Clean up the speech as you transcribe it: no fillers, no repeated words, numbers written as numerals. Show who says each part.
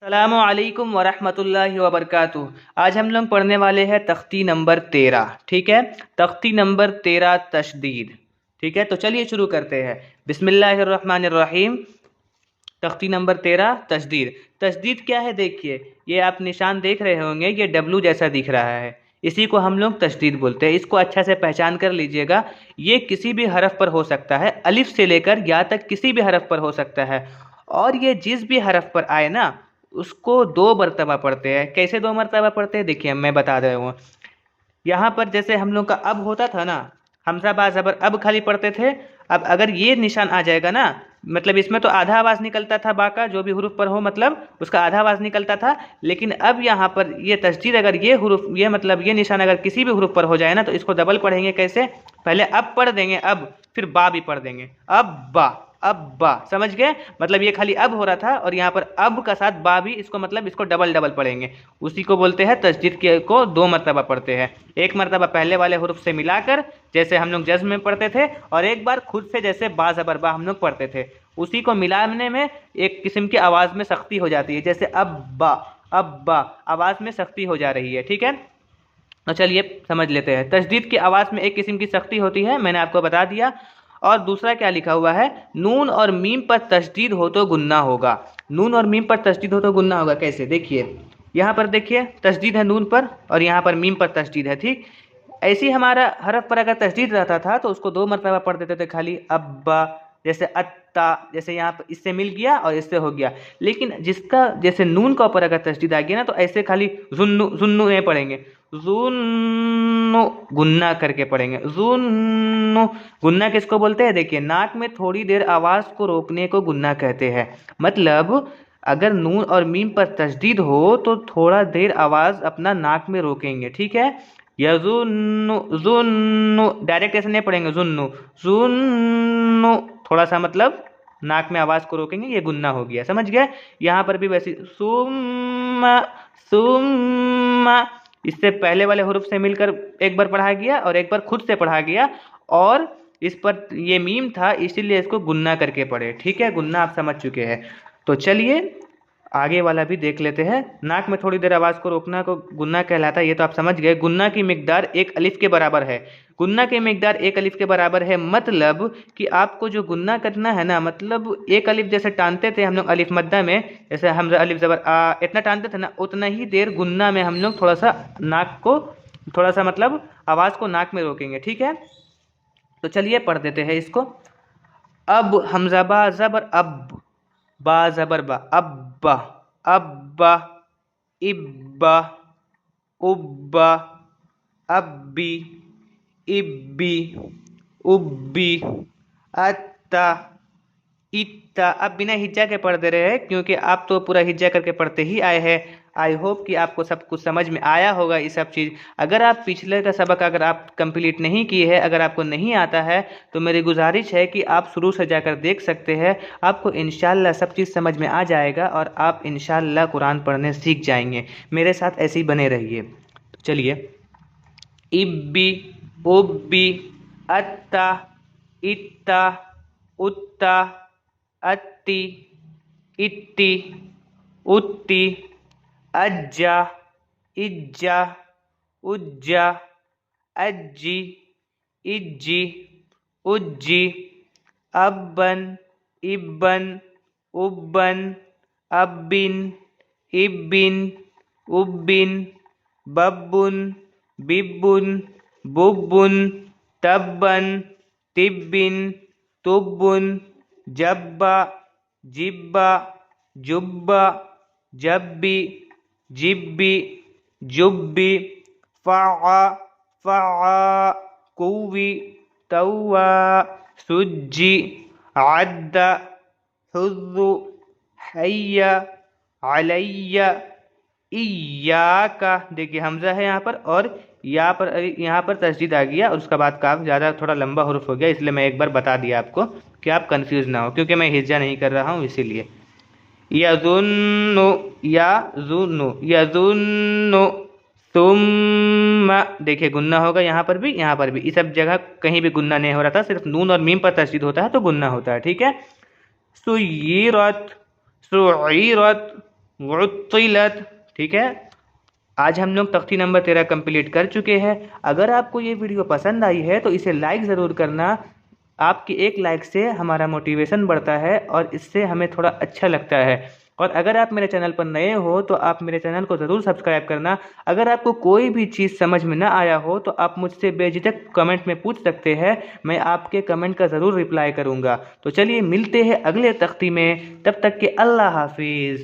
Speaker 1: अस्सलामु अलैकुम वरहमतुल्लाहि वबरकातुह। आज हम लोग पढ़ने वाले हैं तख्ती नंबर 13। ठीक है, तख्ती नंबर 13 तशदीद। ठीक है, तो चलिए शुरू करते हैं। बिस्मिल्लाहिर्रहमानिर्रहीम। तख्ती नंबर 13 तशदीद। तशदीद क्या है? देखिए, ये आप निशान देख रहे होंगे, ये डब्लू जैसा दिख रहा है, इसी को हम लोग तशदीद बोलते हैं। इसको अच्छा से पहचान कर लीजिएगा। ये किसी भी हरफ पर हो सकता है, अलिफ से लेकर या तक किसी भी हरफ पर हो सकता है। और ये जिस भी हरफ पर आए ना, उसको दो मरतबा पढ़ते हैं। कैसे दो मरतबा पढ़ते हैं? देखिए, मैं बता रहा हूँ। यहाँ पर जैसे हम लोग का अब होता था ना, हमजा बा जबर अब खाली पढ़ते थे। अब अगर ये निशान आ जाएगा ना, मतलब इसमें तो आधा आवाज़ निकलता था बा का, जो भी हुरूफ पर हो मतलब उसका आधा आवाज़ निकलता था। लेकिन अब यहाँ पर ये तस्दीद, अगर ये हुरूफ, ये मतलब ये निशान अगर किसी भी हुरूफ पर हो जाए ना, तो इसको डबल पढ़ेंगे। कैसे? पहले अब पढ़ देंगे, अब फिर बा भी पढ़ देंगे। अब बा, अब बा, समझ गए? मतलब ये खाली अब हो रहा था और यहाँ पर अब का साथ बा भी, इसको मतलब इसको डबल डबल पढ़ेंगे। उसी को बोलते हैं तस्दीद के, को दो मरतबा पढ़ते हैं। एक मरतबा पहले वाले हुरूफ से मिलाकर, जैसे हम लोग जज्म में पढ़ते थे, और एक बार खुद से, जैसे बा जबर बा हम लोग पढ़ते थे। उसी को मिलाने में एक किस्म की आवाज़ में सख्ती हो जाती है, जैसे अब बा आवाज़ में सख्ती हो जा रही है। ठीक है, तो चलिए समझ लेते हैं। तशदीद की आवाज़ में एक किस्म की सख्ती होती है, मैंने आपको बता दिया। और दूसरा क्या लिखा हुआ है? नून और मीम पर तशदीद हो तो गुन्ना होगा। नून और मीम पर तशदीद हो तो गुन्ना होगा। कैसे? देखिए, यहाँ पर देखिए तशदीद है नून पर, और यहाँ पर मीम पर तशदीद है। ठीक, ऐसे ही हमारा हरफ पर अगर तशदीद रहता था तो उसको दो मरतबा पढ़ देते थे खाली, अब्बा, जैसे अत्ता, जैसे यहाँ पर इससे मिल गया और इससे हो गया। लेकिन जिसका जैसे नून का ऊपर अगर तशदीद आ गया ना, तो ऐसे खाली जुन्नु जुन्नु नहीं पढ़ेंगे, जुन्नु गुन्ना करके पढ़ेंगे। जुन्नु गुन्ना किसको बोलते हैं? देखिए, नाक में थोड़ी देर आवाज़ को रोकने को गुन्ना कहते हैं। मतलब अगर नून और मीम पर तशदीद हो तो थोड़ा देर आवाज़ अपना नाक में रोकेंगे। ठीक है, यजुन्नु जुन्नु डायरेक्ट ऐसे नहीं पढ़ेंगे, जुन्नु जुन्नु, थोड़ा सा मतलब नाक में आवाज़ को रोकेंगे, ये गुन्ना हो गया। समझ गए? यहाँ पर भी वैसे सुम्मा सुम्मा, इससे पहले वाले हुरूफ से मिलकर एक बार पढ़ा गया और एक बार खुद से पढ़ा गया, और इस पर ये मीम था इसीलिए इसको गुन्ना करके पढ़े। ठीक है, गुन्ना आप समझ चुके हैं। तो चलिए आगे वाला भी देख लेते हैं। नाक में थोड़ी देर आवाज़ को रोकना को गुन्ना कहलाता है, ये तो आप समझ गए। गुन्ना की मिकदार एक अलिफ के बराबर है। गुन्ना की मिकदार एक अलिफ के बराबर है, मतलब कि आपको जो गुन्ना करना है ना, मतलब एक अलिफ जैसे टानते थे हम लोग अलिफ मद्दा में, जैसे हम अलिफ ज़बर आ इतना टानते थे ना, उतना ही देर गुन्ना में हम लोग थोड़ा सा नाक को, थोड़ा सा मतलब आवाज़ को नाक में रोकेंगे। ठीक है, तो चलिए पढ़ देते हैं इसको। अब हमजा बा ज़बर अब, बा ज़बर बा, अब्बा अब्बा, इब्बा उब्बा, अब्बी इब्बी, उब्बी, अत्ता इत्ता। अब बिना हिज्जा के पढ़ दे रहे हैं, क्योंकि आप तो पूरा हिज्जा करके पढ़ते ही आए हैं। आई होप कि आपको सब कुछ समझ में आया होगा ये सब चीज़। अगर आप पिछले का सबक अगर आप कंप्लीट नहीं किए हैं, अगर आपको नहीं आता है, तो मेरी गुजारिश है कि आप शुरू से जाकर देख सकते हैं। आपको इंशाल्लाह सब चीज़ समझ में आ जाएगा और आप इंशाल्लाह कुरान पढ़ने सीख जाएंगे। मेरे साथ ऐसे ही बने रहिए। तो चलिए, इब्बी उब्बी, अत्ता इत्ता, उत्ता अत्ती इत्ती, उत्ती, अज्जा इज्जा, उज्जा, अज्जी इज्जी, उज्जी, अब्बन इब्बन, उब्बन, अब्बिन इब्बिन, उब्बिन, बब्बुन बिब्बुन, बुब्बुन, तब्बन तिब्बिन, तुब्बुन, जब्बा जिब्बा, जुब्बा, जब्बी जिब्बी, जुब्बी, फ़आ फ़आ, कुव्वी तव्वा, सुज्जी, अद्दा, हुज़्ज़ु, हय्या, अलैया, इय्याका। देखिए हमज़ा है यहाँ पर, और यहाँ पर तशदीद आ गया, और उसका बाद काफ ज़्यादा थोड़ा लंबा हुरूफ हो गया, इसलिए मैं एक बार बता दिया आपको कि आप कंफ्यूज ना हो, क्योंकि मैं हिज्जा नहीं कर रहा हूँ इसीलिए। यज़ुन्नु यज़ुन्नु यज़ुन्नु, सुम्मा, देखिए गुन्ना होगा यहाँ पर भी, यहाँ पर भी। इस सब जगह कहीं भी गुन्ना नहीं हो रहा था, सिर्फ नून और मीम पर तशदीद होता है तो गुन्ना होता है। ठीक है, सुय्यिरत सुय्यिरत, उत्तिलत। ठीक है, आज हम लोग तख्ती नंबर 13 कंप्लीट कर चुके हैं। अगर आपको ये वीडियो पसंद आई है तो इसे लाइक ज़रूर करना। आपकी एक लाइक से हमारा मोटिवेशन बढ़ता है और इससे हमें थोड़ा अच्छा लगता है। और अगर आप मेरे चैनल पर नए हो तो आप मेरे चैनल को ज़रूर सब्सक्राइब करना। अगर आपको कोई भी चीज़ समझ में ना आया हो तो आप मुझसे बेझिझक कमेंट में पूछ सकते हैं, मैं आपके कमेंट का ज़रूर रिप्लाई करूँगा। तो चलिए मिलते हैं अगले तख्ती में, तब तक के अल्लाह हाफिज़।